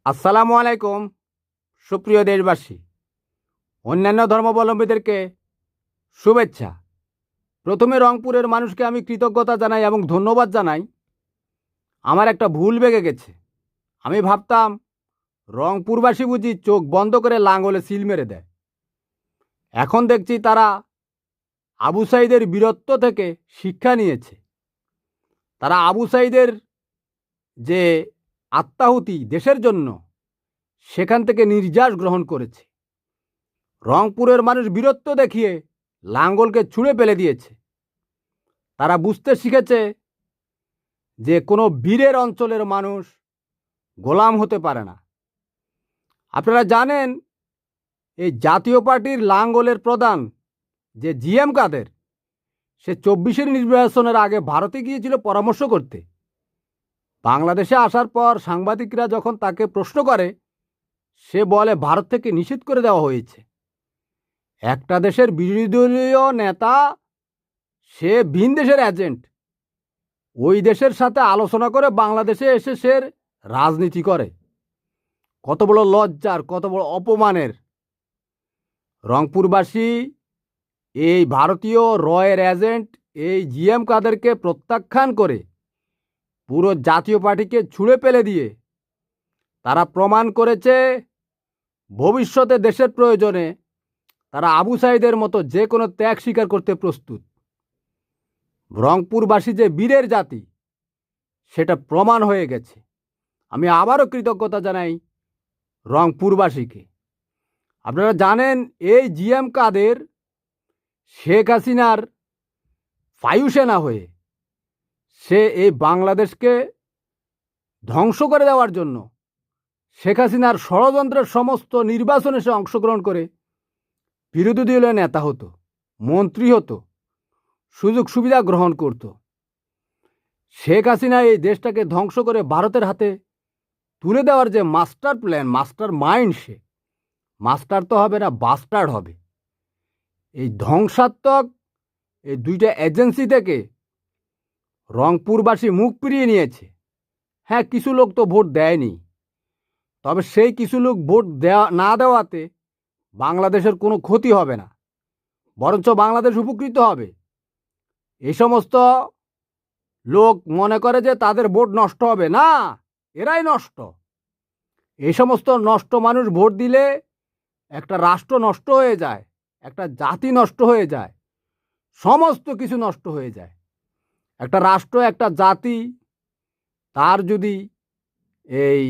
আসসালামু আলাইকুম সুপ্রিয় দেশবাসী, অন্যান্য ধর্মাবলম্বীদেরকে শুভেচ্ছা। প্রথমে রংপুরের মানুষকে আমি কৃতজ্ঞতা জানাই এবং ধন্যবাদ জানাই। আমার একটা ভুল বেগে গেছে। আমি ভাবতাম রংপুরবাসী বুঝি চোখ বন্ধ করে লাঙ্গলে সিল মেরে দেয়। এখন দেখছি তারা আবু সাঈদের বীরত্ব থেকে শিক্ষা নিয়েছে। তারা আবু সাঈদের যে আত্মাহুতি দেশের জন্য, সেখান থেকে নির্যাস গ্রহণ করেছে। রংপুরের মানুষ বীরত্ব দেখিয়ে লাঙ্গলকে ছুঁড়ে ফেলে দিয়েছে। তারা বুঝতে শিখেছে যে কোনো বীরের অঞ্চলের মানুষ গোলাম হতে পারে না। আপনারা জানেন, এই জাতীয় পার্টির লাঙ্গলের প্রধান যে জিএম কাদের, সে 24-এর নির্বাচনের আগে ভারতে গিয়েছিল পরামর্শ করতে। বাংলাদেশে আসার পর সাংবাদিকরা যখন তাকে প্রশ্ন করে, সে বলে ভারত থেকে নিষিদ্ধ করে দেওয়া হয়েছে। একটা দেশের বিরোধী দলীয় নেতা, সে ভিন দেশের এজেন্ট, ওই দেশের সাথে আলোচনা করে বাংলাদেশে এসে সে রাজনীতি করে। কত বড় লজ্জার, কত বড় অপমানের! রংপুরবাসী এই ভারতীয় রয়ের এজেন্ট, এই জিএম কাদেরকে প্রত্যাখ্যান করে পুরো জাতীয় পার্টিকে ছুঁড়ে ফেলে দিয়ে তারা প্রমাণ করেছে ভবিষ্যতে দেশের প্রয়োজনে তারা আবু সাঈদের মতো যে কোনো ত্যাগ স্বীকার করতে প্রস্তুত। রংপুরবাসী যে বীরের জাতি, সেটা প্রমাণ হয়ে গেছে। আমি আবারও কৃতজ্ঞতা জানাই রংপুরবাসীকে। আপনারা জানেন, এই জিএম কাদের শেখ হাসিনার বায়ুসেনা হয়ে সে এই বাংলাদেশকে ধ্বংস করে দেওয়ার জন্য শেখ হাসিনার ষড়যন্ত্রের সমস্ত নির্বাচনে সে অংশগ্রহণ করে বিরোধী দলীয় নেতা হতো, মন্ত্রী হতো, সুযোগ সুবিধা গ্রহণ করত। শেখ হাসিনা এই দেশটাকে ধ্বংস করে ভারতের হাতে তুলে দেওয়ার যে মাস্টার প্ল্যান, মাস্টার মাইন্ড, সে মাস্টার তো হবে না, বাস্টার্ড হবে। এই ধ্বংসাত্মক এই দুইটা এজেন্সি থেকে রংপুরবাসী মুখ ফিরিয়ে নিয়েছে। হ্যাঁ, কিছু লোক তো ভোট দেয়নি, তবে সেই কিছু লোক ভোট না দেওয়াতে বাংলাদেশের কোনো ক্ষতি হবে না, বরঞ্চ বাংলাদেশ উপকৃত হবে। এই সমস্ত লোক মনে করে যে তাদের ভোট নষ্ট হবে না, এরাই নষ্ট। এই সমস্ত নষ্ট মানুষ ভোট দিলে একটা রাষ্ট্র নষ্ট হয়ে যায়, একটা জাতি নষ্ট হয়ে যায়, সমস্ত কিছু নষ্ট হয়ে যায়। একটা রাষ্ট্র, একটা জাতি, তার যদি এই